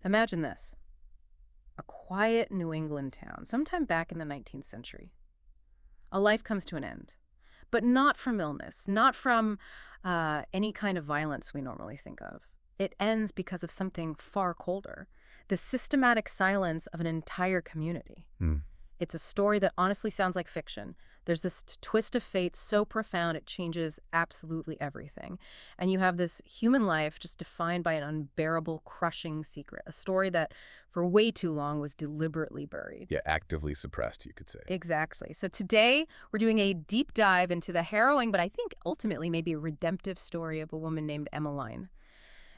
Imagine this. A quiet New England town, sometime back in the 19th century. A life comes to an end, but not from illness, not from any kind of violence we normally think of. It ends because of something far colder, the systematic silence of an entire community. Hmm. It's a story that honestly sounds like fiction. There's this twist of fate so profound it changes absolutely everything. And you have this human life just defined by an unbearable, crushing secret, a story that for way too long was deliberately buried. Yeah, actively suppressed, you could say. Exactly. So today we're doing a deep dive into the harrowing, but I think ultimately maybe a redemptive story of a woman named Emmaline.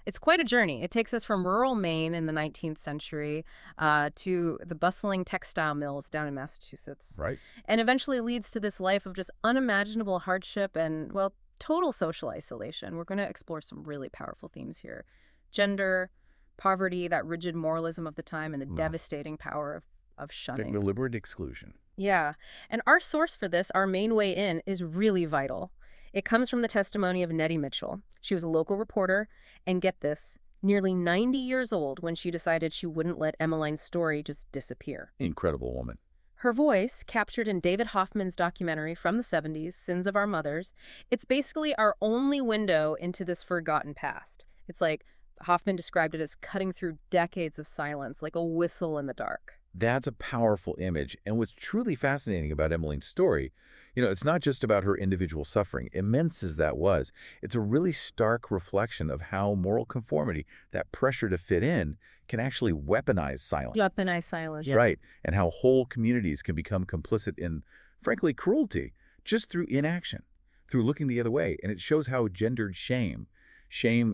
It's quite a journey. It takes us from rural Maine in the 19th century to the bustling textile mills down in Massachusetts. Right. And eventually leads to this life of just unimaginable hardship and, well, total social isolation. We're going to explore some really powerful themes here. Gender, poverty, that rigid moralism of the time, and the devastating power of shunning. Deliberate exclusion. Yeah. And our source for this, our main way in, is really vital. It comes from the testimony of Nettie Mitchell. She was a local reporter, and get this, nearly 90 years old when she decided she wouldn't let Emmaline's story just disappear. Incredible woman. Her voice, captured in David Hoffman's documentary from the 70s, Sins of Our Mothers, it's basically our only window into this forgotten past. It's like Hoffman described it as cutting through decades of silence, like a whistle in the dark. That's a powerful image. And what's truly fascinating about Emmaline's story, it's not just about her individual suffering, immense as that was. It's a really stark reflection of how moral conformity, that pressure to fit in, can actually weaponize silence. Weaponize silence. Yeah. Right. And how whole communities can become complicit in, frankly, cruelty, just through inaction, through looking the other way. And it shows how gendered shame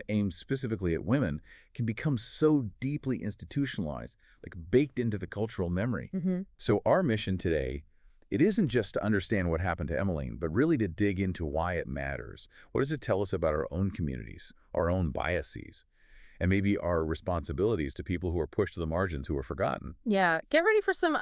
aimed specifically at women, can become so deeply institutionalized, like baked into the cultural memory. So our mission today, it isn't just to understand what happened to Emmaline, but really to dig into why it matters. What does it tell us about our own communities, our own biases, and maybe our responsibilities to people who are pushed to the margins, who are forgotten? Yeah, get ready for some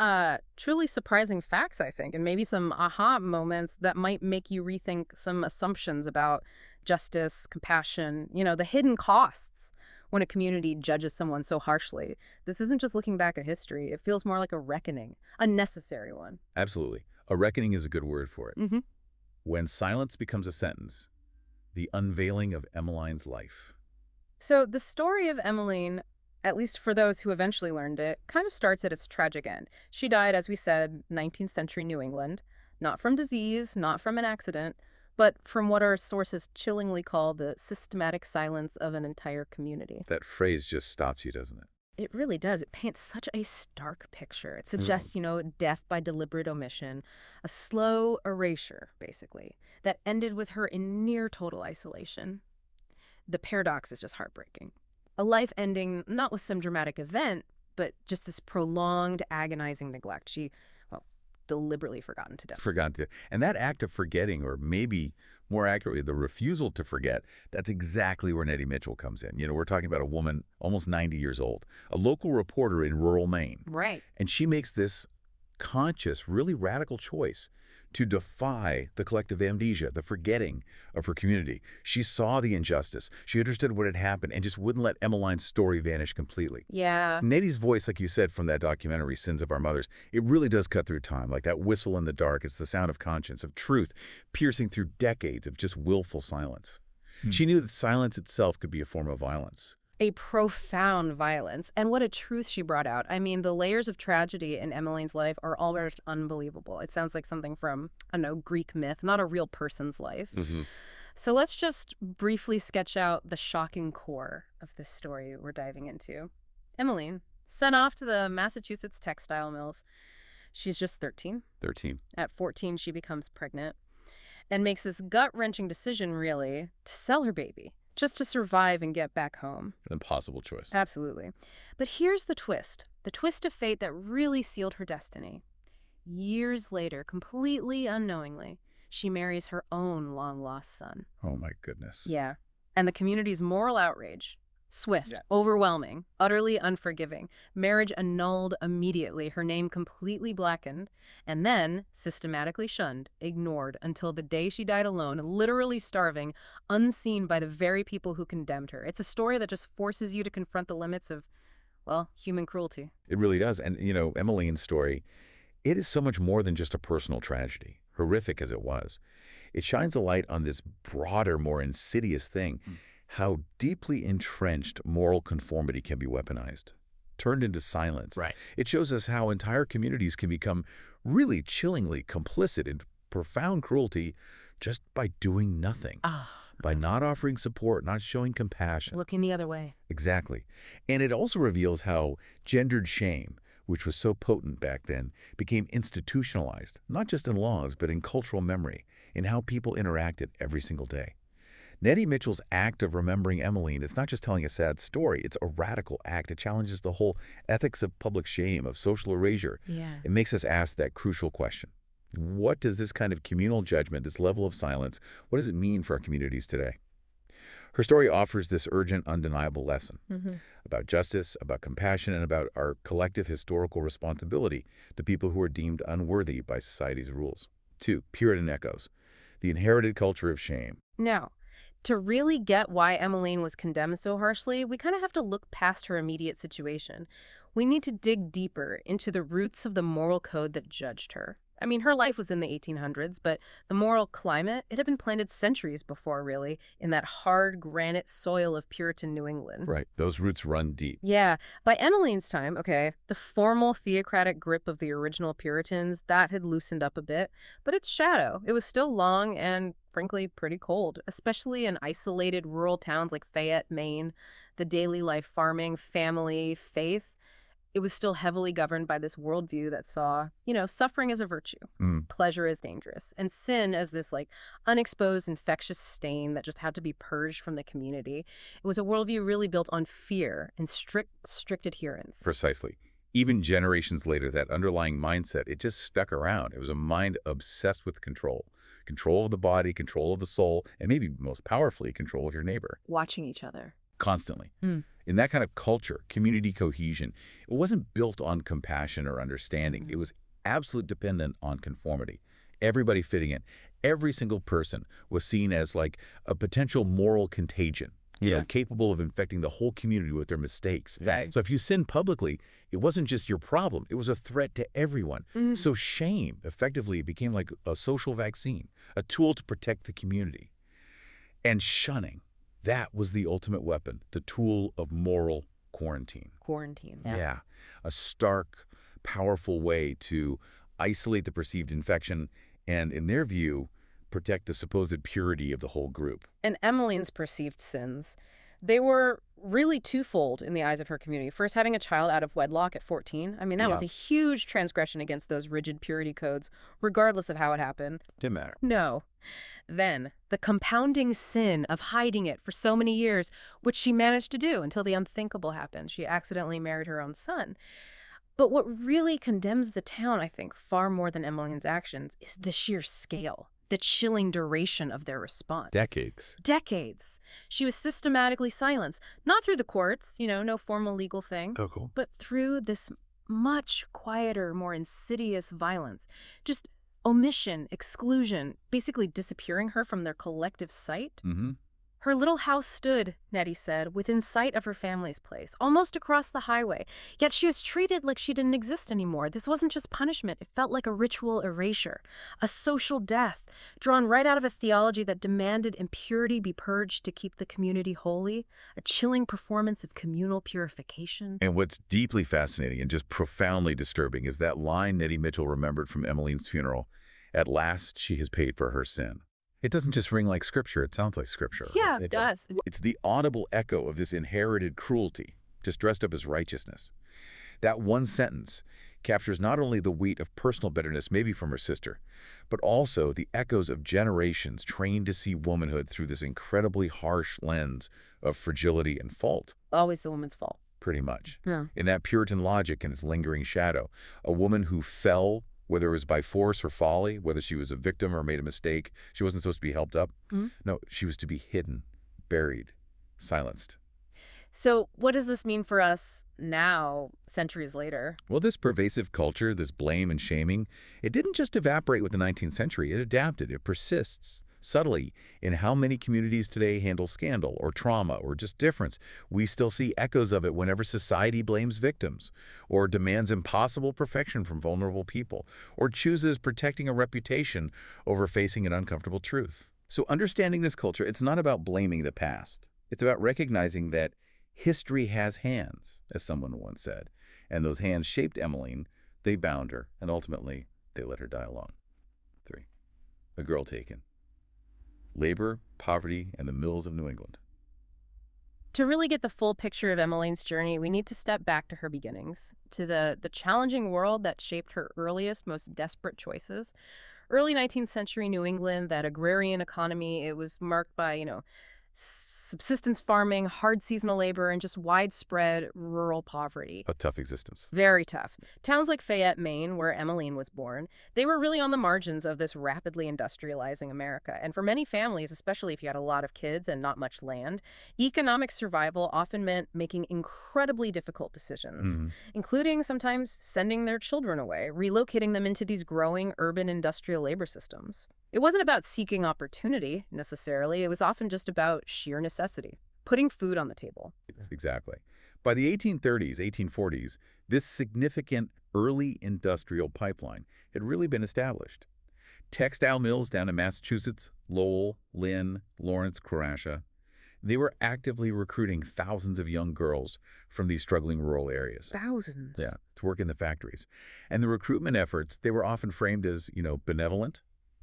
truly surprising facts, I think, and maybe some aha moments that might make you rethink some assumptions about justice, compassion, the hidden costs when a community judges someone so harshly. This isn't just looking back at history. It feels more like a reckoning, a necessary one. Absolutely. A reckoning is a good word for it. Mm-hmm. When silence becomes a sentence, the unveiling of Emmaline's life. So the story of Emmaline, at least for those who eventually learned it, kind of starts at its tragic end. She died, as we said, 19th century New England, not from disease, not from an accident, but from what our sources chillingly call the systematic silence of an entire community. That phrase just stops you, doesn't it? It really does. It paints such a stark picture. It suggests, death by deliberate omission, a slow erasure, basically, that ended with her in near total isolation. The paradox is just heartbreaking. A life ending not with some dramatic event, but just this prolonged, agonizing neglect. She, deliberately forgotten to death. And that act of forgetting, or maybe more accurately, the refusal to forget, that's exactly where Nettie Mitchell comes in. We're talking about a woman almost 90 years old, a local reporter in rural Maine. Right. And she makes this conscious, really radical choice to defy the collective amnesia, the forgetting of her community. She saw the injustice. She understood what had happened and just wouldn't let Emmaline's story vanish completely. Yeah. Nettie's voice, like you said from that documentary, Sins of Our Mothers, it really does cut through time, like that whistle in the dark. It's the sound of conscience, of truth, piercing through decades of just willful silence. She knew that silence itself could be a form of violence. A profound violence. And what a truth she brought out. I mean, the layers of tragedy in Emmaline's life are almost unbelievable. It sounds like something from, Greek myth, not a real person's life. So let's just briefly sketch out the shocking core of this story we're diving into. Emmaline, sent off to the Massachusetts textile mills. She's just 13. 13. At 14, she becomes pregnant and makes this gut-wrenching decision, really, to sell her baby, just to survive and get back home. An impossible choice. Absolutely. But here's the twist of fate that really sealed her destiny. Years later, completely unknowingly, she marries her own long-lost son. Oh, my goodness. Yeah. And the community's moral outrage, swift, overwhelming, utterly unforgiving. Marriage annulled immediately, her name completely blackened, and then systematically shunned, ignored, until the day she died alone, literally starving, unseen by the very people who condemned her. It's a story that just forces you to confront the limits of well, human cruelty. It really does. And, Emmeline's story, it is so much more than just a personal tragedy, horrific as it was. It shines a light on this broader, more insidious thing, how deeply entrenched moral conformity can be weaponized, turned into silence. Right. It shows us how entire communities can become really chillingly complicit in profound cruelty just by doing nothing, by not offering support, not showing compassion. Looking the other way. Exactly. And it also reveals how gendered shame, which was so potent back then, became institutionalized, not just in laws, but in cultural memory, in how people interacted every single day. Nettie Mitchell's act of remembering Emmaline is not just telling a sad story, it's a radical act. It challenges the whole ethics of public shame, of social erasure. Yeah. It makes us ask that crucial question. What does this kind of communal judgment, this level of silence, what does it mean for our communities today? Her story offers this urgent, undeniable lesson about justice, about compassion, and about our collective historical responsibility to people who are deemed unworthy by society's rules. 2. Puritan echoes. The inherited culture of shame. Now, to really get why Emmaline was condemned so harshly, we kind of have to look past her immediate situation. We need to dig deeper into the roots of the moral code that judged her. I mean, her life was in the 1800s, but the moral climate, it had been planted centuries before, really, in that hard granite soil of Puritan New England. Right. Those roots run deep. Yeah. By Emmeline's time, okay, the formal theocratic grip of the original Puritans, that had loosened up a bit, but its shadow, it was still long and, frankly, pretty cold, especially in isolated rural towns like Fayette, Maine. The daily life farming, family, faith, it was still heavily governed by this worldview that saw, suffering as a virtue, pleasure as dangerous, and sin as this, unexposed infectious stain that just had to be purged from the community. It was a worldview really built on fear and strict adherence. Precisely. Even generations later, that underlying mindset, it just stuck around. It was a mind obsessed with control. Control of the body, control of the soul, and maybe most powerfully, control of your neighbor. Watching each other. Constantly. In that kind of culture, community cohesion, it wasn't built on compassion or understanding. It was absolutely dependent on conformity. Everybody fitting in. Every single person was seen as like a potential moral contagion, capable of infecting the whole community with their mistakes. Right. So if you sinned publicly, it wasn't just your problem. It was a threat to everyone. So shame effectively became like a social vaccine, a tool to protect the community. And shunning, that was the ultimate weapon, the tool of moral quarantine. Quarantine. Yeah. A stark, powerful way to isolate the perceived infection and, in their view, protect the supposed purity of the whole group. And Emmeline's perceived sins, they were really twofold in the eyes of her community. First, having a child out of wedlock at 14. I mean, that was a huge transgression against those rigid purity codes, regardless of how it happened. Didn't matter. No. Then, the compounding sin of hiding it for so many years, which she managed to do until the unthinkable happened. She accidentally married her own son. But what really condemns the town, I think, far more than Emmeline's actions, is the sheer scale, the chilling duration of their response. Decades. Decades. She was systematically silenced, not through the courts, no formal legal thing, Oh, cool. but through this much quieter, more insidious violence. Just omission, exclusion, basically disappearing her from their collective sight. Her little house stood, Nettie said, within sight of her family's place, almost across the highway. Yet she was treated like she didn't exist anymore. This wasn't just punishment. It felt like a ritual erasure, a social death, drawn right out of a theology that demanded impurity be purged to keep the community holy, a chilling performance of communal purification. And what's deeply fascinating and just profoundly disturbing is that line Nettie Mitchell remembered from Emmeline's funeral, "At last she has paid for her sin." It doesn't just ring like scripture, it sounds like scripture. Yeah, it does. It's the audible echo of this inherited cruelty, just dressed up as righteousness. That one sentence captures not only the weight of personal bitterness, maybe from her sister, but also the echoes of generations trained to see womanhood through this incredibly harsh lens of fragility and fault. Always the woman's fault. Pretty much. Yeah. In that Puritan logic and its lingering shadow, a woman who fell, whether it was by force or folly, whether she was a victim or made a mistake, she wasn't supposed to be helped up. No, she was to be hidden, buried, silenced. So what does this mean for us now, centuries later? Well, this pervasive culture, this blame and shaming, it didn't just evaporate with the 19th century. It adapted. It persists. Subtly, in how many communities today handle scandal or trauma or just difference, we still see echoes of it whenever society blames victims, or demands impossible perfection from vulnerable people, or chooses protecting a reputation over facing an uncomfortable truth. So understanding this culture, it's not about blaming the past. It's about recognizing that history has hands, as someone once said, and those hands shaped Emmaline, they bound her, and ultimately, they let her die alone. 3. A girl taken. Labor, poverty, and the mills of New England. To really get the full picture of Emmeline's journey, we need to step back to her beginnings, to the challenging world that shaped her earliest, most desperate choices. Early 19th century New England, that agrarian economy, it was marked by, subsistence farming, hard seasonal labor, and just widespread rural poverty. A tough existence. Very tough. Towns like Fayette, Maine, where Emmaline was born, they were really on the margins of this rapidly industrializing America. And for many families, especially if you had a lot of kids and not much land, economic survival often meant making incredibly difficult decisions, including sometimes sending their children away, relocating them into these growing urban industrial labor systems. It wasn't about seeking opportunity, necessarily. It was often just about sheer necessity, putting food on the table. Exactly. By the 1830s, 1840s, this significant early industrial pipeline had really been established. Textile mills down in Massachusetts, Lowell, Lynn, Lawrence, Croatia, they were actively recruiting thousands of young girls from these struggling rural areas. Thousands. Yeah, to work in the factories. And the recruitment efforts, they were often framed as, benevolent,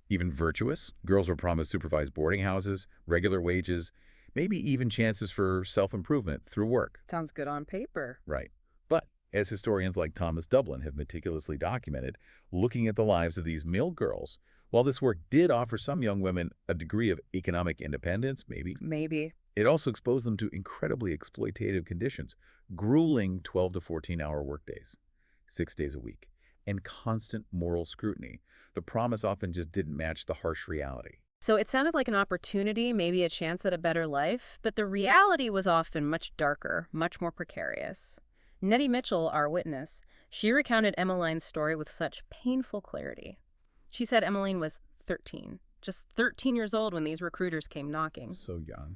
even virtuous. Girls were promised supervised boarding houses, regular wages, maybe even chances for self-improvement through work. Sounds good on paper. Right. But as historians like Thomas Dublin have meticulously documented, looking at the lives of these mill girls, while this work did offer some young women a degree of economic independence, maybe, it also exposed them to incredibly exploitative conditions, grueling 12 to 14-hour workdays, 6 days a week, and constant moral scrutiny. The promise often just didn't match the harsh reality. So it sounded like an opportunity, maybe a chance at a better life, but the reality was often much darker, much more precarious. Nettie Mitchell, our witness, she recounted Emmeline's story with such painful clarity. She said Emmaline was 13, just 13 years old when these recruiters came knocking. So young.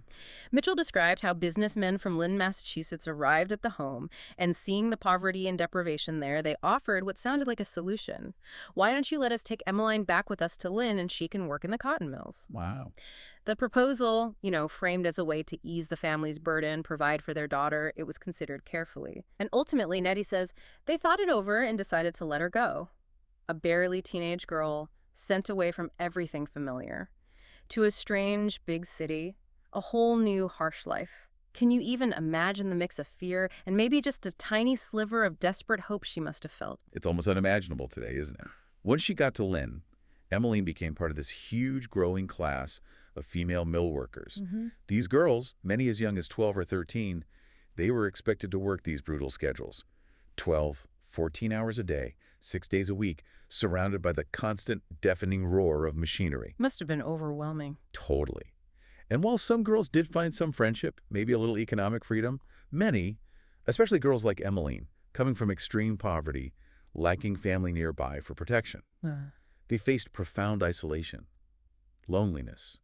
Mitchell described how businessmen from Lynn, Massachusetts arrived at the home, and seeing the poverty and deprivation there, they offered what sounded like a solution. Why don't you let us take Emmaline back with us to Lynn and she can work in the cotton mills? Wow. The proposal, framed as a way to ease the family's burden, provide for their daughter, it was considered carefully. And ultimately, Nettie says, they thought it over and decided to let her go. A barely teenage girl, sent away from everything familiar, to a strange big city, a whole new harsh life. Can you even imagine the mix of fear and maybe just a tiny sliver of desperate hope she must have felt? It's almost unimaginable today, isn't it? Once she got to Lynn, Emmaline became part of this huge growing class of female mill workers. These girls, many as young as 12 or 13, they were expected to work these brutal schedules. 12, 14 hours a day, 6 days a week, surrounded by the constant, deafening roar of machinery. Must have been overwhelming. Totally. And while some girls did find some friendship, maybe a little economic freedom, many, especially girls like Emmaline, coming from extreme poverty, lacking family nearby for protection, they faced profound isolation, loneliness,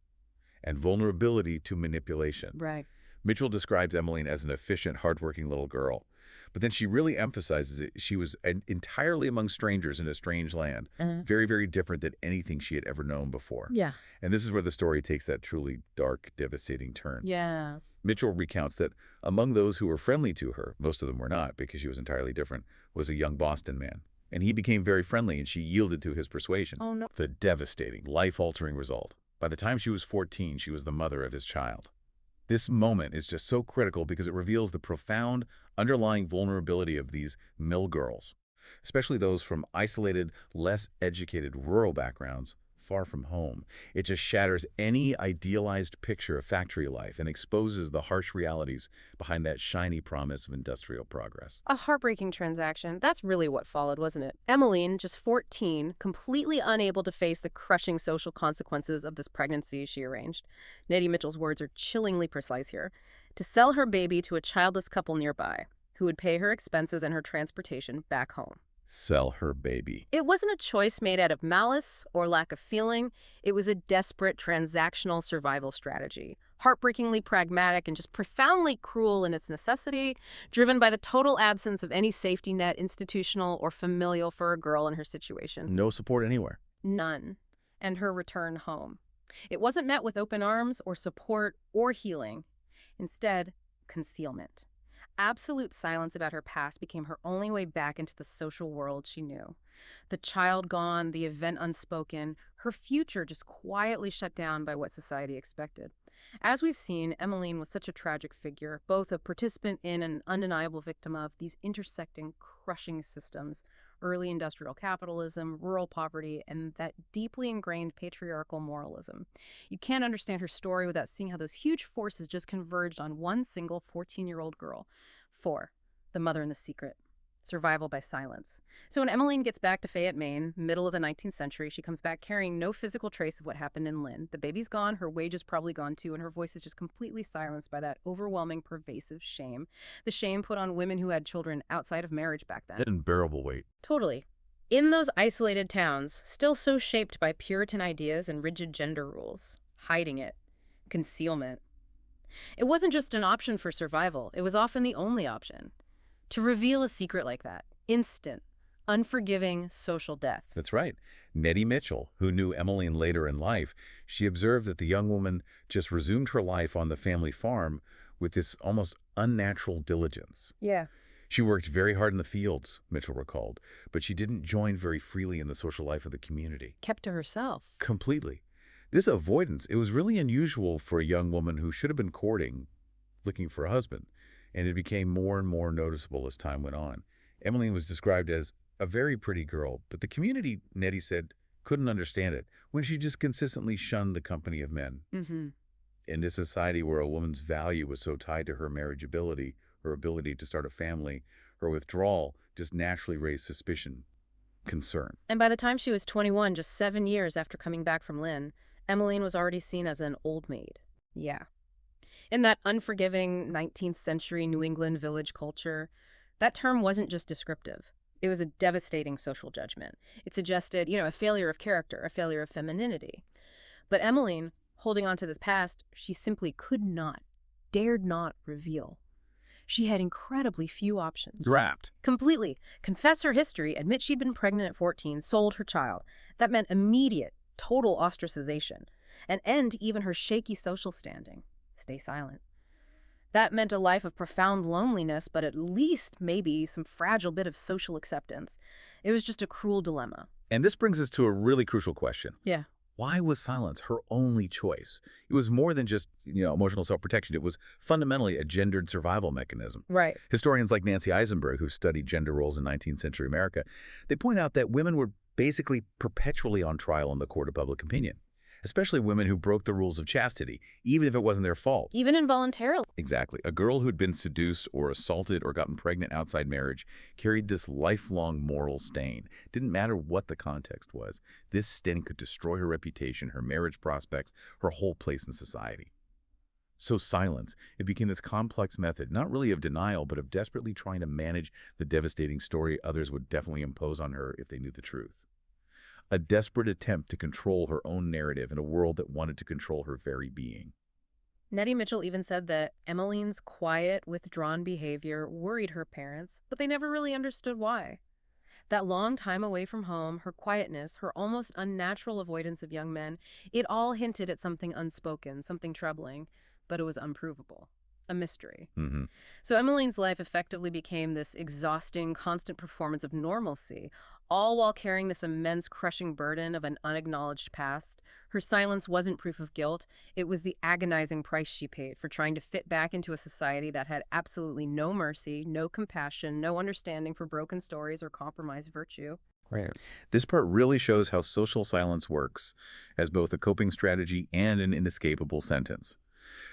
and vulnerability to manipulation. Right. Mitchell describes Emmaline as an efficient, hardworking little girl. But then she really emphasizes it. She was entirely among strangers in a strange land, very, very different than anything she had ever known before. Yeah. And this is where the story takes that truly dark, devastating turn. Yeah. Mitchell recounts that among those who were friendly to her, most of them were not because she was entirely different, was a young Boston man. And he became very friendly and she yielded to his persuasion. Oh, no. The devastating, life-altering result. By the time she was 14, she was the mother of his child. This moment is just so critical because it reveals the profound underlying vulnerability of these mill girls, especially those from isolated, less educated rural backgrounds far from home. It just shatters any idealized picture of factory life and exposes the harsh realities behind that shiny promise of industrial progress. A heartbreaking transaction. That's really what followed, wasn't it? Emmaline, just 14, completely unable to face the crushing social consequences of this pregnancy she arranged. Nettie Mitchell's words are chillingly precise here. To sell her baby to a childless couple nearby, who would pay her expenses and her transportation back home. Sell her baby. It wasn't a choice made out of malice or lack of feeling. It was a desperate transactional survival strategy, heartbreakingly pragmatic and just profoundly cruel in its necessity, driven by the total absence of any safety net, institutional or familial, for a girl in her situation. No support anywhere. None. And her return home. It wasn't met with open arms or support or healing. Instead, concealment. Absolute silence about her past became her only way back into the social world she knew. The child gone, the event unspoken, her future just quietly shut down by what society expected. As we've seen, Emmaline was such a tragic figure, both a participant in and an undeniable victim of these intersecting, crushing systems: early industrial capitalism, rural poverty, and that deeply ingrained patriarchal moralism. You can't understand her story without seeing how those huge forces just converged on one single 14-year-old girl. 4. The Mother in the Secret. Survival by silence. So when Emmaline gets back to Fayette, Maine, middle of the 19th century, she comes back carrying no physical trace of what happened in Lynn. The baby's gone, her wage is probably gone too, and her voice is just completely silenced by that overwhelming, pervasive shame. The shame put on women who had children outside of marriage back then. An unbearable weight. Totally. In those isolated towns, still so shaped by Puritan ideas and rigid gender rules. Hiding it. Concealment. It wasn't just an option for survival, it was often the only option. To reveal a secret like that, instant, unforgiving social death. That's right. Nettie Mitchell, who knew Emmaline later in life, she observed that the young woman just resumed her life on the family farm with this almost unnatural diligence. Yeah. She worked very hard in the fields, Mitchell recalled, but she didn't join very freely in the social life of the community. Kept to herself. Completely. This avoidance, it was really unusual for a young woman who should have been courting, looking for a husband, and it became more and more noticeable as time went on. Emmaline was described as a very pretty girl, but the community, Nettie said, couldn't understand it when she just consistently shunned the company of men. In this society where a woman's value was so tied to her marriageability, her ability to start a family, her withdrawal just naturally raised suspicion, concern. And by the time she was 21, just 7 years after coming back from Lynn, Emmaline was already seen as an old maid. Yeah. In that unforgiving 19th century New England village culture, that term wasn't just descriptive. It was a devastating social judgment. It suggested, a failure of character, a failure of femininity. But Emmaline, holding on to this past, she simply could not, dared not reveal. She had incredibly few options. Wrapped. Completely. Confess her history, admit she'd been pregnant at 14, sold her child. That meant immediate, total ostracization, and end even her shaky social standing. Stay silent. That meant a life of profound loneliness, but at least maybe some fragile bit of social acceptance. It was just a cruel dilemma. And this brings us to a really crucial question. Yeah. Why was silence her only choice? It was more than just, emotional self-protection. It was fundamentally a gendered survival mechanism. Right. Historians like Nancy Eisenberg, who studied gender roles in 19th century America, they point out that women were basically perpetually on trial in the court of public opinion, especially women who broke the rules of chastity, even if it wasn't their fault. Even involuntarily. Exactly. A girl who'd been seduced or assaulted or gotten pregnant outside marriage carried this lifelong moral stain. Didn't matter what the context was. This stain could destroy her reputation, her marriage prospects, her whole place in society. So silence, it became this complex method, not really of denial, but of desperately trying to manage the devastating story others would definitely impose on her if they knew the truth. A desperate attempt to control her own narrative in a world that wanted to control her very being. Nettie Mitchell even said that Emmaline's quiet, withdrawn behavior worried her parents, but they never really understood why. That long time away from home, her quietness, her almost unnatural avoidance of young men, it all hinted at something unspoken, something troubling, but it was unprovable. A mystery. So Emmaline's life effectively became this exhausting, constant performance of normalcy, all while carrying this immense, crushing burden of an unacknowledged past. Her silence wasn't proof of guilt. It was the agonizing price she paid for trying to fit back into a society that had absolutely no mercy, no compassion, no understanding for broken stories or compromised virtue. Right. This part really shows how social silence works as both a coping strategy and an inescapable sentence.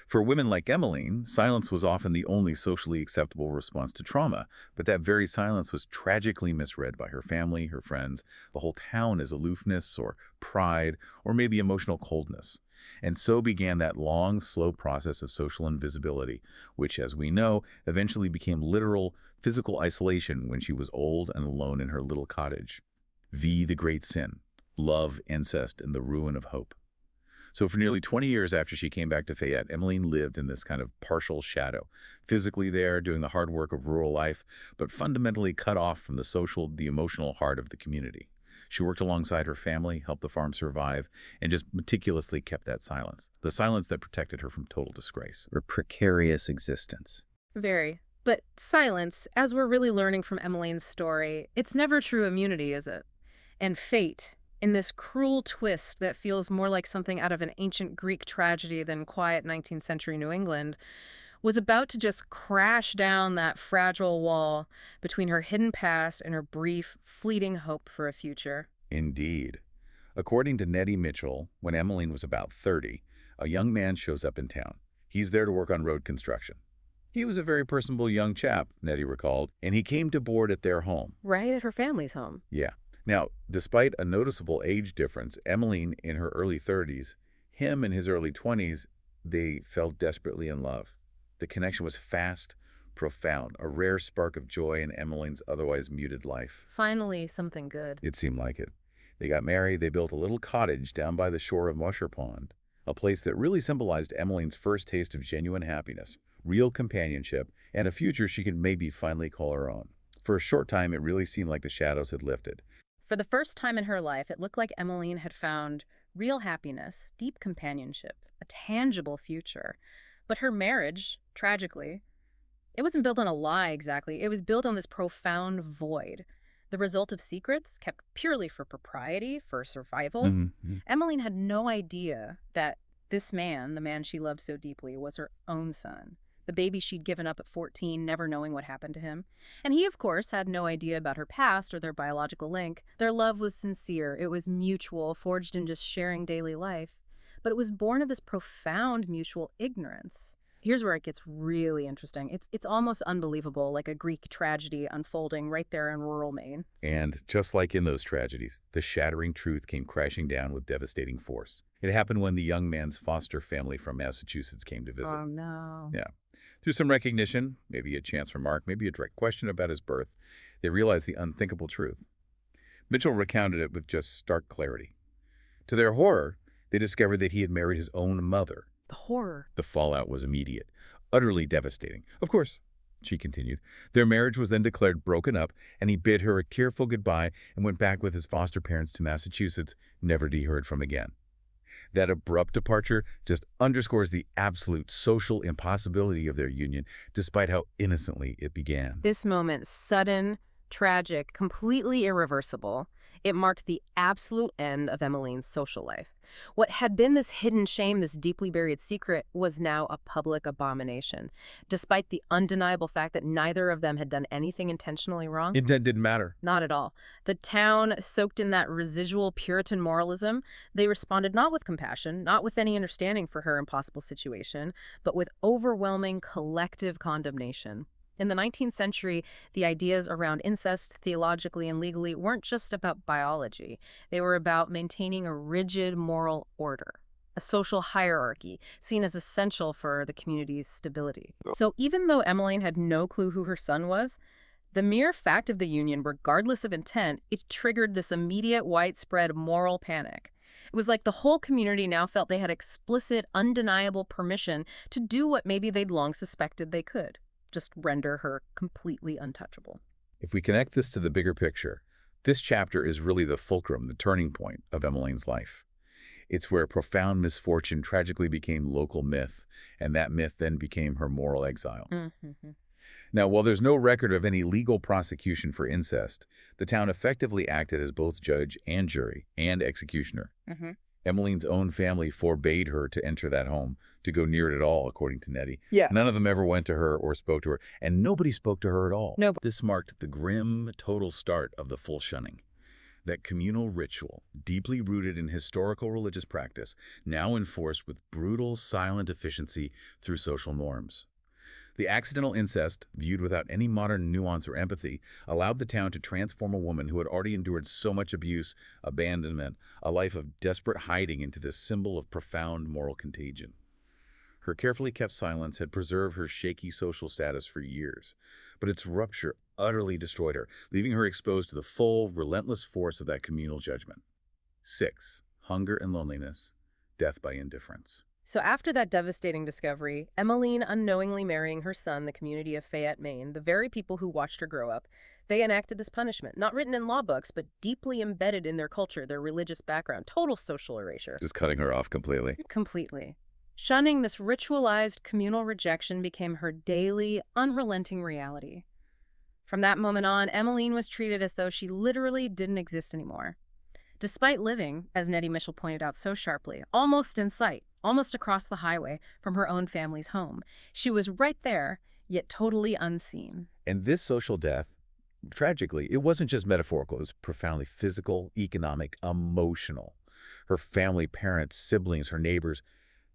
For women like Emmaline, silence was often the only socially acceptable response to trauma, but that very silence was tragically misread by her family, her friends, the whole town as aloofness or pride or maybe emotional coldness. And so began that long, slow process of social invisibility, which, as we know, eventually became literal, physical isolation when she was old and alone in her little cottage. The great sin, love, incest, and the ruin of hope. So for nearly 20 years after she came back to Fayette, Emmaline lived in this kind of partial shadow, physically there, doing the hard work of rural life, but fundamentally cut off from the social, the emotional heart of the community. She worked alongside her family, helped the farm survive, and just meticulously kept that silence. The silence that protected her from total disgrace. Or precarious existence. Very. But silence, as we're really learning from Emmaline's story, it's never true immunity, is it? And fate, in this cruel twist that feels more like something out of an ancient Greek tragedy than quiet 19th century New England, was about to just crash down that fragile wall between her hidden past and her brief, fleeting hope for a future. Indeed. According to Nettie Mitchell, when Emmaline was about 30, a young man shows up in town. He's there to work on road construction. He was a very personable young chap, Nettie recalled, and he came to board at their home. Right at her family's home. Yeah. Now, despite a noticeable age difference, Emmaline in her early 30s, him in his early 20s, they fell desperately in love. The connection was fast, profound, a rare spark of joy in Emmaline's otherwise muted life. Finally, something good. It seemed like it. They got married, they built a little cottage down by the shore of Musher Pond, a place that really symbolized Emmaline's first taste of genuine happiness, real companionship, and a future she could maybe finally call her own. For a short time, it really seemed like the shadows had lifted. For the first time in her life, it looked like Emmaline had found real happiness, deep companionship, a tangible future. But her marriage, tragically, it wasn't built on a lie exactly. It was built on this profound void. The result of secrets kept purely for propriety, for survival. Emmaline had no idea that this man, the man she loved so deeply, was her own son. The baby she'd given up at 14, never knowing what happened to him. And he, of course, had no idea about her past or their biological link. Their love was sincere. It was mutual, forged in just sharing daily life. But it was born of this profound mutual ignorance. Here's where it gets really interesting. It's almost unbelievable, like a Greek tragedy unfolding right there in rural Maine. And just like in those tragedies, the shattering truth came crashing down with devastating force. It happened when the young man's foster family from Massachusetts came to visit. Oh, no. Yeah. Through some recognition, maybe a chance remark, maybe a direct question about his birth, they realized the unthinkable truth. Mitchell recounted it with just stark clarity. To their horror, they discovered that he had married his own mother. The horror. The fallout was immediate, utterly devastating. Of course, she continued, their marriage was then declared broken up, and he bid her a tearful goodbye and went back with his foster parents to Massachusetts, never to be heard from again. That abrupt departure just underscores the absolute social impossibility of their union, despite how innocently it began. This moment, sudden, tragic, completely irreversible, it marked the absolute end of Emmaline's social life. What had been this hidden shame, this deeply buried secret, was now a public abomination, despite the undeniable fact that neither of them had done anything intentionally wrong. It didn't matter. Not at all. The town, soaked in that residual Puritan moralism, they responded not with compassion, not with any understanding for her impossible situation, but with overwhelming collective condemnation. In the 19th century, the ideas around incest, theologically and legally, weren't just about biology. They were about maintaining a rigid moral order, a social hierarchy seen as essential for the community's stability. So even though Emmaline had no clue who her son was, the mere fact of the union, regardless of intent, it triggered this immediate, widespread moral panic. It was like the whole community now felt they had explicit, undeniable permission to do what maybe they'd long suspected they could. Just render her completely untouchable. If we connect this to the bigger picture, this chapter is really the fulcrum, the turning point of Emmaline's life. It's where profound misfortune tragically became local myth, and that myth then became her moral exile. Now, while there's no record of any legal prosecution for incest, the town effectively acted as both judge and jury and executioner. Emmaline's own family forbade her to enter that home, to go near it at all, according to Nettie. Yeah. None of them ever went to her or spoke to her, and nobody spoke to her at all. No. This marked the grim, total start of the full shunning. That communal ritual, deeply rooted in historical religious practice, now enforced with brutal, silent efficiency through social norms. The accidental incest, viewed without any modern nuance or empathy, allowed the town to transform a woman who had already endured so much abuse, abandonment, a life of desperate hiding into this symbol of profound moral contagion. Her carefully kept silence had preserved her shaky social status for years, but its rupture utterly destroyed her, leaving her exposed to the full, relentless force of that communal judgment. 6. Hunger and loneliness, death by indifference. So after that devastating discovery, Emmaline unknowingly marrying her son, the community of Fayette, Maine, the very people who watched her grow up, they enacted this punishment, not written in law books, but deeply embedded in their culture, their religious background, total social erasure. Just cutting her off completely. Completely. Shunning this ritualized communal rejection became her daily, unrelenting reality. From that moment on, Emmaline was treated as though she literally didn't exist anymore. Despite living, as Nettie Mitchell pointed out so sharply, almost in sight, almost across the highway from her own family's home, she was right there, yet totally unseen. And this social death, tragically, it wasn't just metaphorical. It was profoundly physical, economic, emotional. Her family, parents, siblings, her neighbors,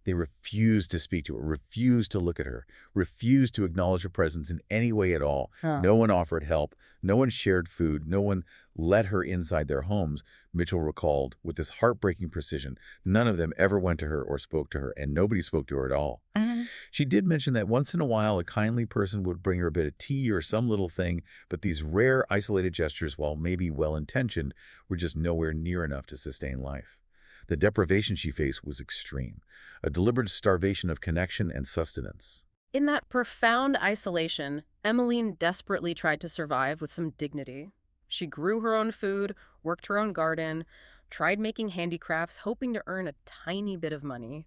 they refused to speak to her, refused to look at her, refused to acknowledge her presence in any way at all. No one offered help. No one shared food. No one let her inside their homes, Mitchell recalled with this heartbreaking precision. None of them ever went to her or spoke to her, and nobody spoke to her at all. She did mention that once in a while a kindly person would bring her a bit of tea or some little thing, but these rare, isolated gestures, while maybe well-intentioned, were just nowhere near enough to sustain life. The deprivation she faced was extreme, a deliberate starvation of connection and sustenance. In that profound isolation, Emmaline desperately tried to survive with some dignity. She grew her own food, worked her own garden, tried making handicrafts, hoping to earn a tiny bit of money.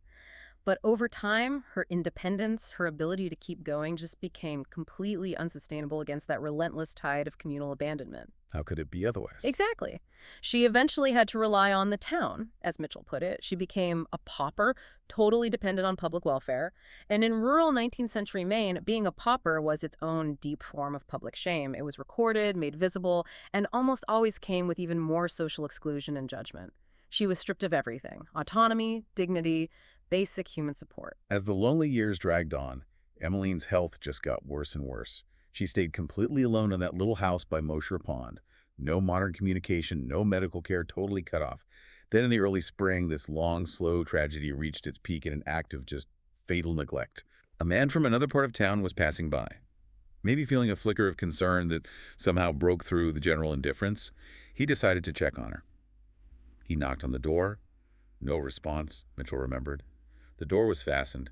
But over time, her independence, her ability to keep going just became completely unsustainable against that relentless tide of communal abandonment. How could it be otherwise? Exactly. She eventually had to rely on the town, as Mitchell put it. She became a pauper, totally dependent on public welfare. And in rural 19th century Maine, being a pauper was its own deep form of public shame. It was recorded, made visible, and almost always came with even more social exclusion and judgment. She was stripped of everything: autonomy, dignity, basic human support. As the lonely years dragged on, Emmaline's health just got worse and worse. She stayed completely alone in that little house by Mosher Pond. No modern communication, no medical care, totally cut off. Then in the early spring, this long, slow tragedy reached its peak in an act of just fatal neglect. A man from another part of town was passing by, maybe feeling a flicker of concern that somehow broke through the general indifference. He decided to check on her. He knocked on the door. No response, Mitchell remembered. The door was fastened.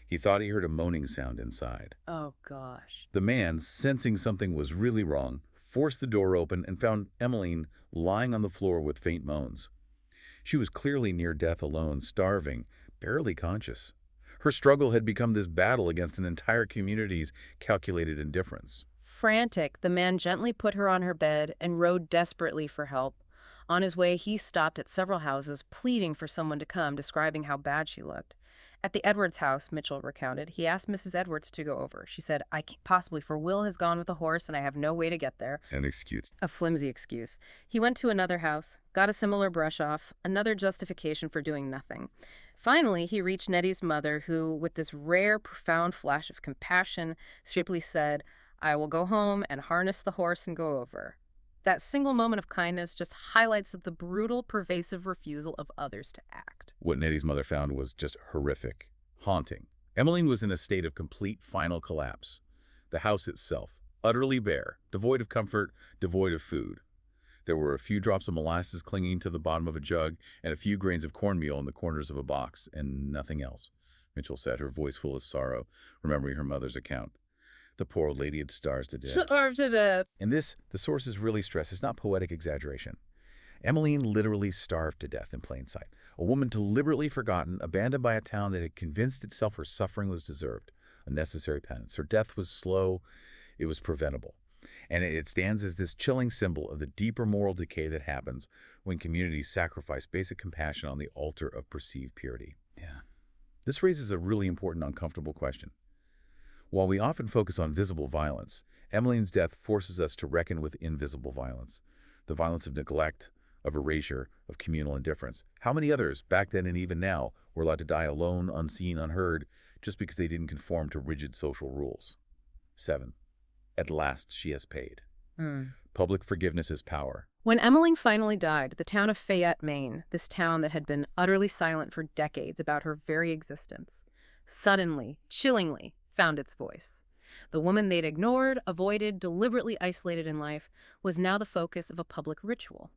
He thought he heard a moaning sound inside. Oh, gosh. The man, sensing something was really wrong, forced the door open and found Emmaline lying on the floor with faint moans. She was clearly near death alone, starving, barely conscious. Her struggle had become this battle against an entire community's calculated indifference. Frantic, the man gently put her on her bed and rode desperately for help. On his way, he stopped at several houses, pleading for someone to come, describing how bad she looked. At the Edwards house, Mitchell recounted, he asked Mrs. Edwards to go over. She said, "I can't possibly, for Will has gone with a horse and I have no way to get there." An excuse. A flimsy excuse. He went to another house, got a similar brush off, another justification for doing nothing. Finally, he reached Nettie's mother, who, with this rare, profound flash of compassion, simply said, "I will go home and harness the horse and go over." That single moment of kindness just highlights the brutal, pervasive refusal of others to act. What Nettie's mother found was just horrific, haunting. Emmaline was in a state of complete final collapse. The house itself, utterly bare, devoid of comfort, devoid of food. There were a few drops of molasses clinging to the bottom of a jug and a few grains of cornmeal in the corners of a box, and nothing else, Mitchell said, her voice full of sorrow, remembering her mother's account. The poor old lady had starved to death. Starved to death. And this, the sources really stress, is not poetic exaggeration. Emmaline literally starved to death in plain sight. A woman deliberately forgotten, abandoned by a town that had convinced itself her suffering was deserved. A necessary penance. Her death was slow. It was preventable. And it stands as this chilling symbol of the deeper moral decay that happens when communities sacrifice basic compassion on the altar of perceived purity. Yeah. This raises a really important, uncomfortable question. While we often focus on visible violence, Emmaline's death forces us to reckon with invisible violence. The violence of neglect, of erasure, of communal indifference. How many others, back then and even now, were allowed to die alone, unseen, unheard, just because they didn't conform to rigid social rules? 7. At last she has paid. Public forgiveness is power. When Emmaline finally died, the town of Fayette, Maine, this town that had been utterly silent for decades about her very existence, suddenly, chillingly, found its voice. The woman they'd ignored, avoided, deliberately isolated in life, was now the focus of a public ritual.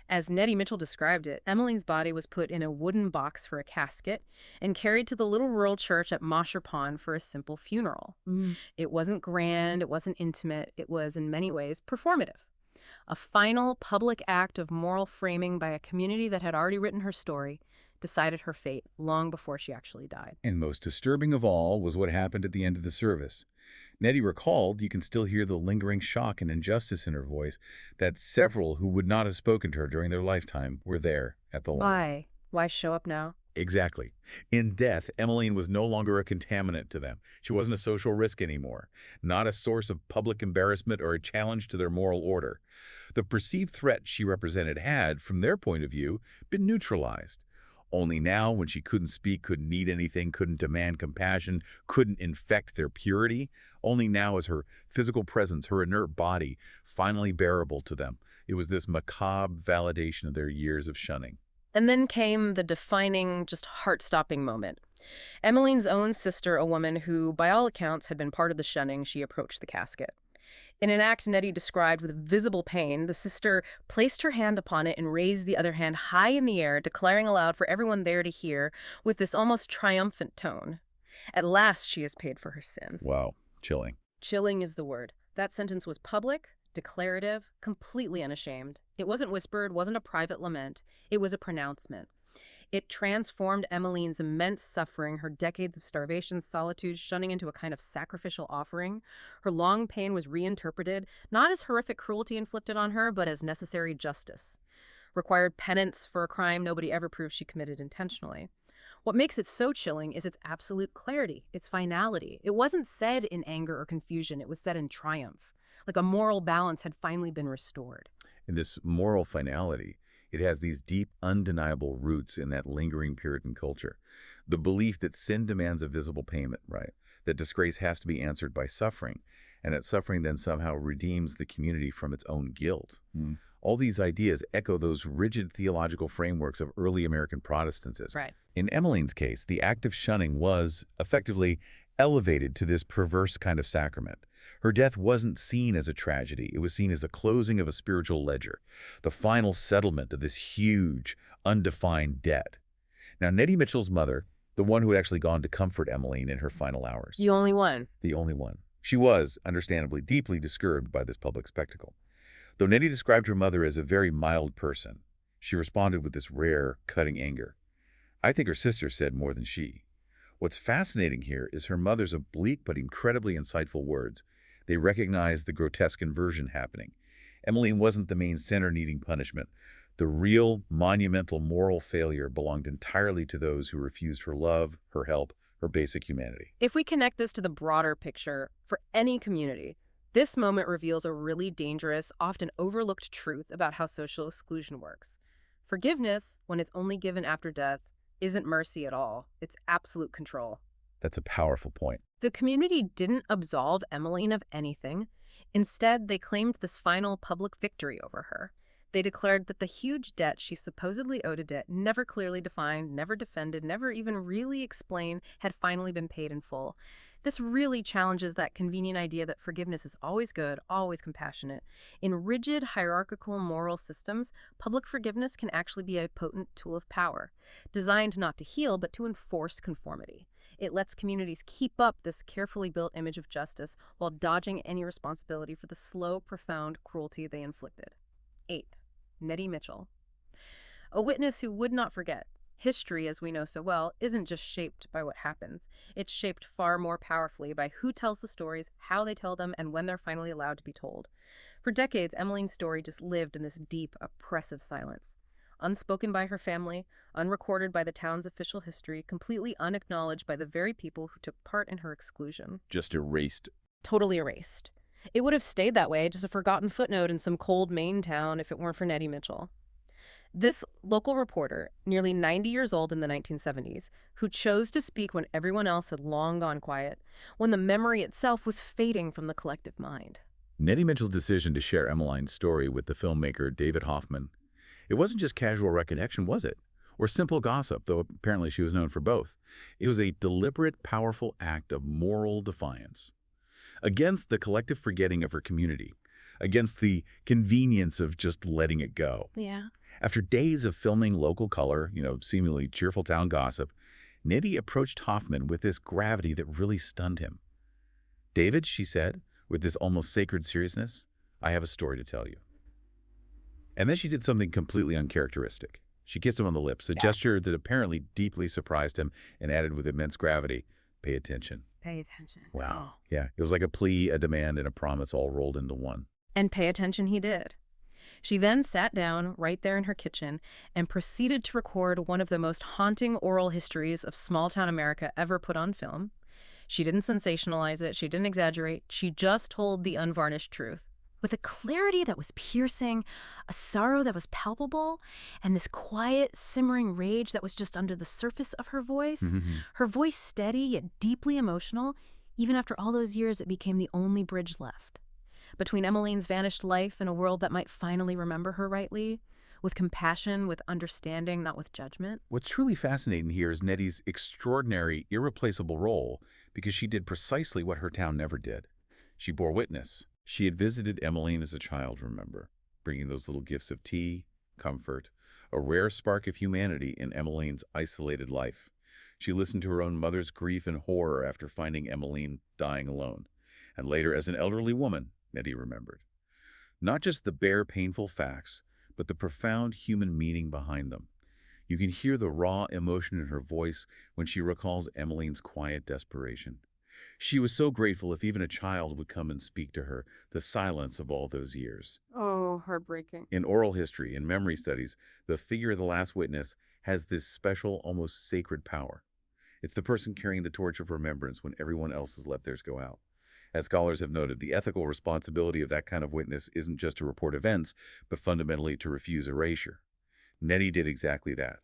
As Nettie Mitchell described it, Emmeline's body was put in a wooden box for a casket and carried to the little rural church at Mosher Pond for a simple funeral. It wasn't grand, it wasn't intimate, it was in many ways performative. A final public act of moral framing by a community that had already written her story, decided her fate long before she actually died. And most disturbing of all was what happened at the end of the service. Nettie recalled, you can still hear the lingering shock and injustice in her voice, that several who would not have spoken to her during their lifetime were there at the line. Why? Why show up now? Exactly. In death, Emmaline was no longer a contaminant to them. She wasn't a social risk anymore, not a source of public embarrassment or a challenge to their moral order. The perceived threat she represented had, from their point of view, been neutralized. Only now, when she couldn't speak, couldn't need anything, couldn't demand compassion, couldn't infect their purity, only now is her physical presence, her inert body, finally bearable to them. It was this macabre validation of their years of shunning. And then came the defining, just heart-stopping moment. Emmeline's own sister, a woman who, by all accounts, had been part of the shunning, she approached the casket. In an act Nettie described with visible pain, the sister placed her hand upon it and raised the other hand high in the air, declaring aloud for everyone there to hear with this almost triumphant tone. At last she has paid for her sin. Wow, chilling. Chilling is the word. That sentence was public, declarative, completely unashamed. It wasn't whispered, wasn't a private lament. It was a pronouncement. It transformed Emmeline's immense suffering, her decades of starvation, solitude, shunning into a kind of sacrificial offering. Her long pain was reinterpreted, not as horrific cruelty inflicted on her, but as necessary justice. Required penance for a crime nobody ever proved she committed intentionally. What makes it so chilling is its absolute clarity, its finality. It wasn't said in anger or confusion, it was said in triumph. Like a moral balance had finally been restored. And this moral finality, it has these deep, undeniable roots in that lingering Puritan culture. The belief that sin demands a visible payment, right? That disgrace has to be answered by suffering, and that suffering then somehow redeems the community from its own guilt. All these ideas echo those rigid theological frameworks of early American Protestantism. Right. In Emmeline's case, the act of shunning was, effectively, elevated to this perverse kind of sacrament. Her death wasn't seen as a tragedy. It was seen as the closing of a spiritual ledger, the final settlement of this huge, undefined debt. Now, Nettie Mitchell's mother, the one who had actually gone to comfort Emmaline in her final hours. The only one. The only one. She was, understandably, deeply disturbed by this public spectacle. Though Nettie described her mother as a very mild person, she responded with this rare, cutting anger. I think her sister said more than she. What's fascinating here is her mother's oblique but incredibly insightful words. They recognized the grotesque inversion happening. Emmaline wasn't the main center needing punishment. The real, monumental moral failure belonged entirely to those who refused her love, her help, her basic humanity. If we connect this to the broader picture, for any community, this moment reveals a really dangerous, often overlooked truth about how social exclusion works. Forgiveness, when it's only given after death, isn't mercy at all. It's absolute control. That's a powerful point. The community didn't absolve Emmaline of anything. Instead, they claimed this final public victory over her. They declared that the huge debt she supposedly owed a debt never clearly defined, never defended, never even really explained, had finally been paid in full. This really challenges that convenient idea that forgiveness is always good, always compassionate. In rigid, hierarchical moral systems, public forgiveness can actually be a potent tool of power, designed not to heal, but to enforce conformity. It lets communities keep up this carefully built image of justice while dodging any responsibility for the slow, profound cruelty they inflicted. 8th, Nettie Mitchell. A witness who would not forget. History, as we know so well, isn't just shaped by what happens. It's shaped far more powerfully by who tells the stories, how they tell them, and when they're finally allowed to be told. For decades, Emmeline's story just lived in this deep, oppressive silence. Unspoken by her family, unrecorded by the town's official history, completely unacknowledged by the very people who took part in her exclusion. Just erased. Totally erased. It would have stayed that way, just a forgotten footnote in some cold Maine town if it weren't for Nettie Mitchell. This local reporter, nearly 90 years old in the 1970s, who chose to speak when everyone else had long gone quiet, when the memory itself was fading from the collective mind. Nettie Mitchell's decision to share Emmeline's story with the filmmaker David Hoffman, it wasn't just casual recollection, was it? Or simple gossip, though apparently she was known for both. It was a deliberate, powerful act of moral defiance against the collective forgetting of her community, against the convenience of just letting it go. Yeah. After days of filming local color, seemingly cheerful town gossip, Nettie approached Hoffman with this gravity that really stunned him. "David," she said, with this almost sacred seriousness, "I have a story to tell you." And then she did something completely uncharacteristic. She kissed him on the lips, a gesture that apparently deeply surprised him, and added with immense gravity, "Pay attention." Pay attention. Wow. Yeah, it was like a plea, a demand, and a promise all rolled into one. And pay attention he did. She then sat down right there in her kitchen and proceeded to record one of the most haunting oral histories of small-town America ever put on film. She didn't sensationalize it. She didn't exaggerate. She just told the unvarnished truth with a clarity that was piercing, a sorrow that was palpable, and this quiet, simmering rage that was just under the surface of her voice. Her voice steady yet deeply emotional. Even after all those years, it became the only bridge left between Emmeline's vanished life and a world that might finally remember her rightly, with compassion, with understanding, not with judgment. What's truly fascinating here is Nettie's extraordinary, irreplaceable role, because she did precisely what her town never did. She bore witness. She had visited Emmaline as a child, remember, bringing those little gifts of tea, comfort, a rare spark of humanity in Emmeline's isolated life. She listened to her own mother's grief and horror after finding Emmaline dying alone. And later, as an elderly woman, Nettie remembered. Not just the bare, painful facts, but the profound human meaning behind them. You can hear the raw emotion in her voice when she recalls Emmeline's quiet desperation. She was so grateful if even a child would come and speak to her, the silence of all those years. Oh, heartbreaking. In oral history, in memory studies, the figure of the last witness has this special, almost sacred power. It's the person carrying the torch of remembrance when everyone else has let theirs go out. As scholars have noted, the ethical responsibility of that kind of witness isn't just to report events, but fundamentally to refuse erasure. Nettie did exactly that.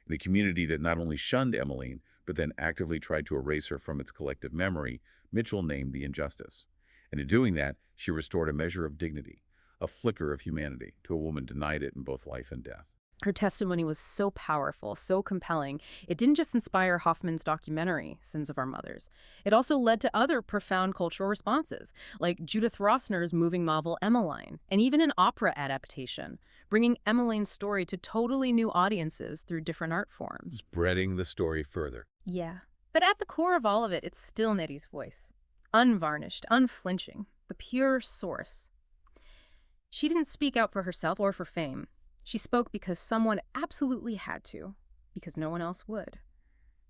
In a community that not only shunned Emmaline, but then actively tried to erase her from its collective memory, Mitchell named the injustice. And in doing that, she restored a measure of dignity, a flicker of humanity, to a woman denied it in both life and death. Her testimony was so powerful, so compelling. It didn't just inspire Hoffman's documentary, Sins of Our Mothers. It also led to other profound cultural responses, like Judith Rosner's moving novel Emmaline, and even an opera adaptation, bringing Emmeline's story to totally new audiences through different art forms. Spreading the story further. Yeah. But at the core of all of it, it's still Nettie's voice. Unvarnished, unflinching, the pure source. She didn't speak out for herself or for fame. She spoke because someone absolutely had to, because no one else would.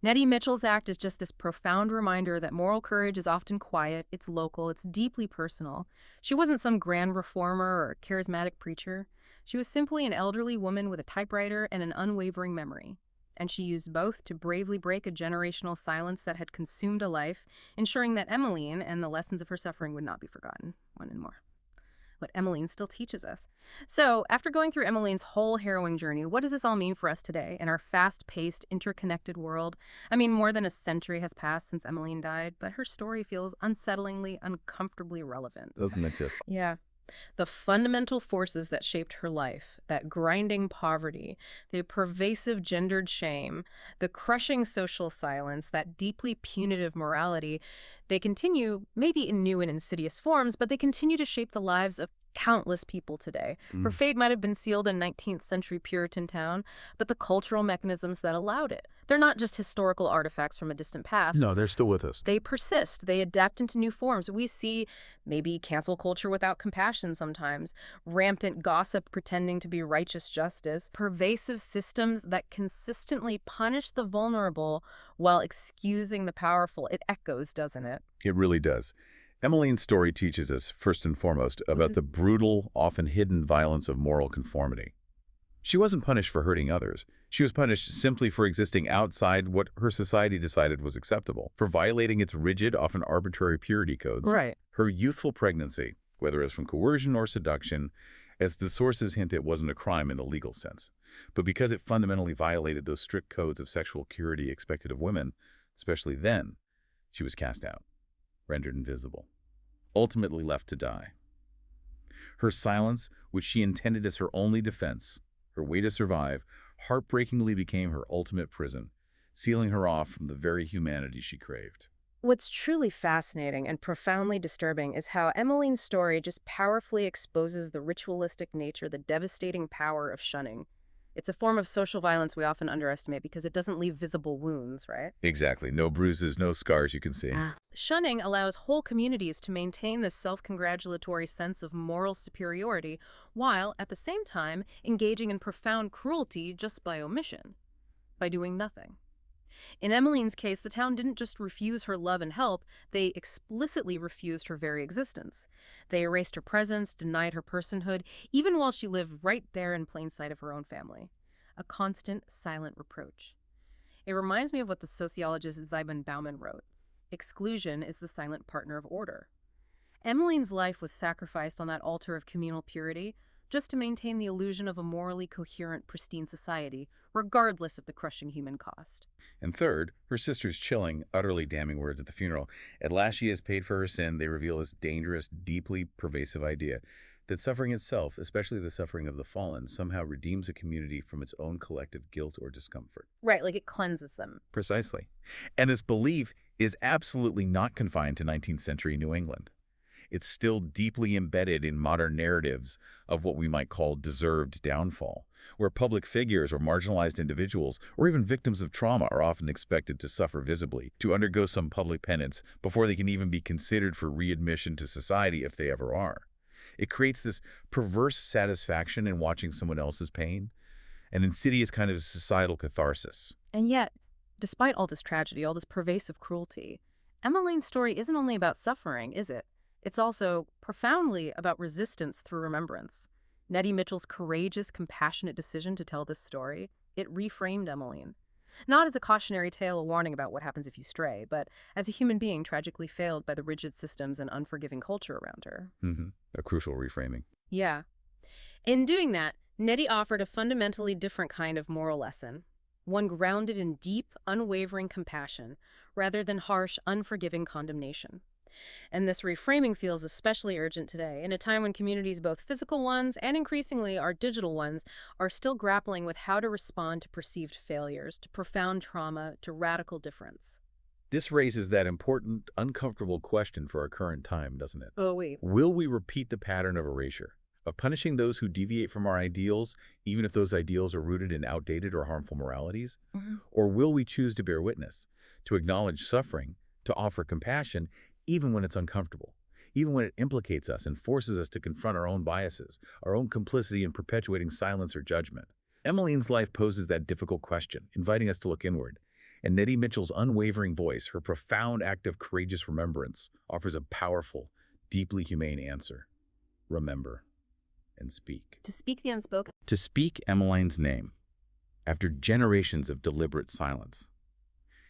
Nettie Mitchell's act is just this profound reminder that moral courage is often quiet, it's local, it's deeply personal. She wasn't some grand reformer or charismatic preacher. She was simply an elderly woman with a typewriter and an unwavering memory. And she used both to bravely break a generational silence that had consumed a life, ensuring that Emmaline and the lessons of her suffering would not be forgotten, one and more. What Emmaline still teaches us. So, after going through Emmeline's whole harrowing journey, what does this all mean for us today in our fast-paced, interconnected world? I mean, more than a century has passed since Emmaline died, but her story feels unsettlingly, uncomfortably relevant. Doesn't it just? Yeah. The fundamental forces that shaped her life, that grinding poverty, the pervasive gendered shame, the crushing social silence, that deeply punitive morality, they continue, maybe in new and insidious forms, but they continue to shape the lives of countless people today. Her fate might have been sealed in 19th century Puritan town, but the cultural mechanisms that allowed it, they're not just historical artifacts from a distant past. No, they're still with us. They persist. They adapt into new forms. We see maybe cancel culture without compassion sometimes, rampant gossip pretending to be righteous justice, pervasive systems that consistently punish the vulnerable while excusing the powerful. It echoes, doesn't it? It really does. Emmeline's story teaches us, first and foremost, about the brutal, often hidden violence of moral conformity. She wasn't punished for hurting others. She was punished simply for existing outside what her society decided was acceptable, for violating its rigid, often arbitrary purity codes. Right. Her youthful pregnancy, whether it was from coercion or seduction, As the sources hint, it wasn't a crime in the legal sense, but because it fundamentally violated those strict codes of sexual purity expected of women, especially then, she was cast out, rendered invisible, ultimately left to die. Her silence, which she intended as her only defense, her way to survive, heartbreakingly became her ultimate prison, sealing her off from the very humanity she craved. What's truly fascinating and profoundly disturbing is how Emmaline's story just powerfully exposes the ritualistic nature, the devastating power of shunning. It's a form of social violence we often underestimate because it doesn't leave visible wounds, right? Exactly. No bruises, no scars you can see. Shunning allows whole communities to maintain this self-congratulatory sense of moral superiority while, at the same time, engaging in profound cruelty just by omission, by doing nothing. In Emmaline's case, the town didn't just refuse her love and help, they explicitly refused her very existence. They erased her presence, denied her personhood, even while she lived right there in plain sight of her own family. A constant, silent reproach. It reminds me of what the sociologist Zygmunt Bauman wrote. Exclusion is the silent partner of order. Emmaline's life was sacrificed on that altar of communal purity, just to maintain the illusion of a morally coherent, pristine society, regardless of the crushing human cost. And third, her sister's chilling, utterly damning words at the funeral. At last she has paid for her sin. They reveal this dangerous, deeply pervasive idea that suffering itself, especially the suffering of the fallen, somehow redeems a community from its own collective guilt or discomfort. Right, like it cleanses them. Precisely. And this belief is absolutely not confined to 19th century New England. It's still deeply embedded in modern narratives of what we might call deserved downfall, where public figures or marginalized individuals or even victims of trauma are often expected to suffer visibly, to undergo some public penance before they can even be considered for readmission to society if they ever are. It creates this perverse satisfaction in watching someone else's pain, an insidious kind of societal catharsis. And yet, despite all this tragedy, all this pervasive cruelty, Emmaline's story isn't only about suffering, is it? It's also profoundly about resistance through remembrance. Nettie Mitchell's courageous, compassionate decision to tell this story, it reframed Emmaline. Not as a cautionary tale, a warning about what happens if you stray, but as a human being tragically failed by the rigid systems and unforgiving culture around her. A crucial reframing. Yeah. In doing that, Nettie offered a fundamentally different kind of moral lesson, one grounded in deep, unwavering compassion, rather than harsh, unforgiving condemnation. And this reframing feels especially urgent today, in a time when communities, both physical ones and increasingly our digital ones, are still grappling with how to respond to perceived failures, to profound trauma, to radical difference. This raises that important, uncomfortable question for our current time, doesn't it? Oh, wait. Will we repeat the pattern of erasure, of punishing those who deviate from our ideals, even if those ideals are rooted in outdated or harmful moralities? Or will we choose to bear witness, to acknowledge suffering, to offer compassion, even when it's uncomfortable, even when it implicates us and forces us to confront our own biases, our own complicity in perpetuating silence or judgment? Emmaline's life poses that difficult question, inviting us to look inward. And Nettie Mitchell's unwavering voice, her profound act of courageous remembrance, offers a powerful, deeply humane answer. Remember and speak. To speak the unspoken. To speak Emmaline's name, after generations of deliberate silence.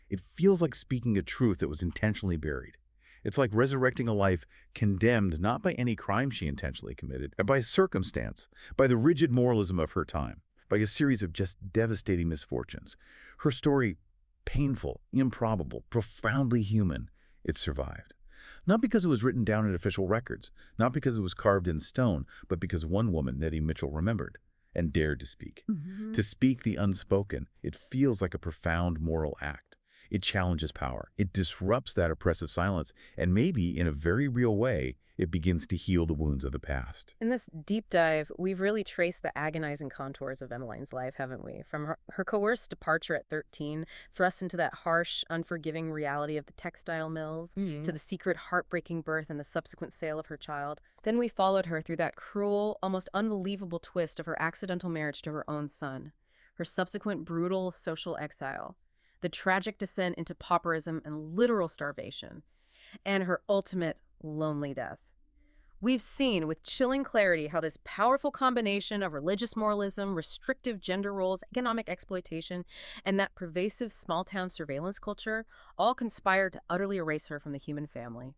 It feels like speaking a truth that was intentionally buried. It's like resurrecting a life condemned not by any crime she intentionally committed, but by circumstance, by the rigid moralism of her time, by a series of just devastating misfortunes. Her story, painful, improbable, profoundly human, it survived. Not because it was written down in official records, not because it was carved in stone, but because one woman, Nettie Mitchell, remembered and dared to speak. To speak the unspoken, it feels like a profound moral act. It challenges power. It disrupts that oppressive silence, and maybe, in a very real way, it begins to heal the wounds of the past. In this deep dive, we've really traced the agonizing contours of Emmaline's life, haven't we? From her coerced departure at 13, thrust into that harsh, unforgiving reality of the textile mills, to the secret, heartbreaking birth and the subsequent sale of her child. Then we followed her through that cruel, almost unbelievable twist of her accidental marriage to her own son, her subsequent brutal social exile, the tragic descent into pauperism and literal starvation, and her ultimate lonely death. We've seen with chilling clarity how this powerful combination of religious moralism, restrictive gender roles, economic exploitation, and that pervasive small-town surveillance culture all conspired to utterly erase her from the human family.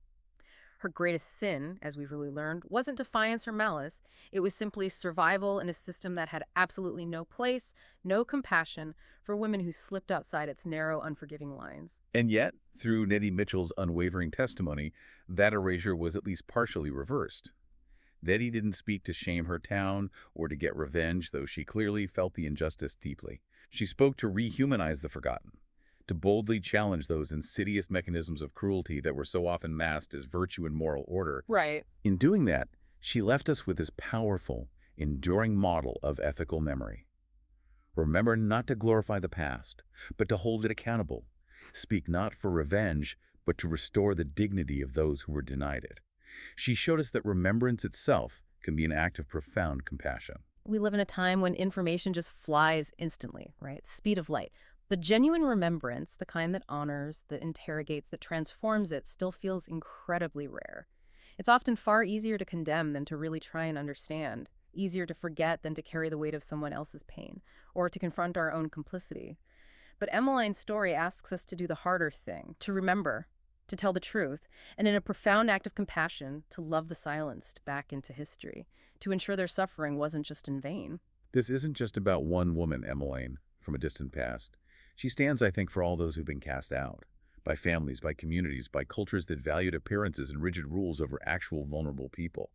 Her greatest sin, as we've really learned, wasn't defiance or malice. It was simply survival in a system that had absolutely no place, no compassion for women who slipped outside its narrow, unforgiving lines. And yet, through Nettie Mitchell's unwavering testimony, that erasure was at least partially reversed. Nettie didn't speak to shame her town or to get revenge, though she clearly felt the injustice deeply. She spoke to rehumanize the forgotten, to boldly challenge those insidious mechanisms of cruelty that were so often masked as virtue and moral order. Right. In doing that, she left us with this powerful, enduring model of ethical memory. Remember not to glorify the past, but to hold it accountable. Speak not for revenge, but to restore the dignity of those who were denied it. She showed us that remembrance itself can be an act of profound compassion. We live in a time when information just flies instantly, right? Speed of light. But genuine remembrance, the kind that honors, that interrogates, that transforms it, still feels incredibly rare. It's often far easier to condemn than to really try and understand, easier to forget than to carry the weight of someone else's pain, or to confront our own complicity. But Emmaline's story asks us to do the harder thing, to remember, to tell the truth, and in a profound act of compassion, to love the silenced back into history, to ensure their suffering wasn't just in vain. This isn't just about one woman, Emmaline, from a distant past. She stands, I think, for all those who've been cast out, by families, by communities, by cultures that valued appearances and rigid rules over actual vulnerable people.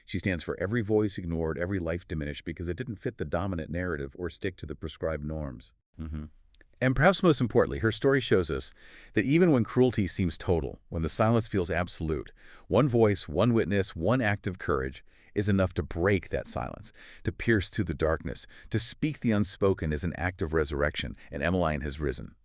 She stands for every voice ignored, every life diminished because it didn't fit the dominant narrative or stick to the prescribed norms. And perhaps most importantly, her story shows us that even when cruelty seems total, when the silence feels absolute, one voice, one witness, one act of courage is enough to break that silence, to pierce through the darkness, to speak the unspoken is an act of resurrection, and Emmaline has risen.